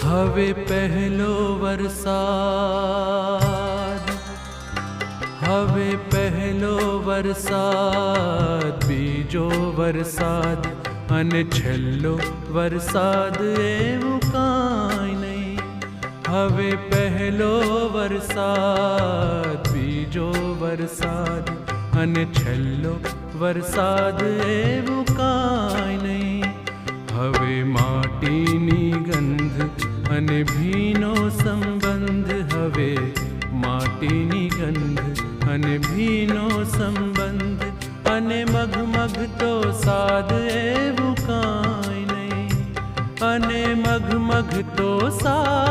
હવે પહેલો વરસાદ, હવે પહેલો વરસાદ, બીજો વરસાદ અને છેલ્લો વરસાદ એવું કાંઈ નહીં. હવે પહેલો વરસાદ, બીજો વરસાદ અને છેલ્લો વરસાદ એવું કાંઈ નહીં. હવે માટીની ગંધ અને ભીનો સંબંધ, હવે માટીની ગંધ અને ભીનો સંબંધ અને મઘમઘતો સાદ એવું કાંઈ નહીં. અને મઘમઘતો સાદ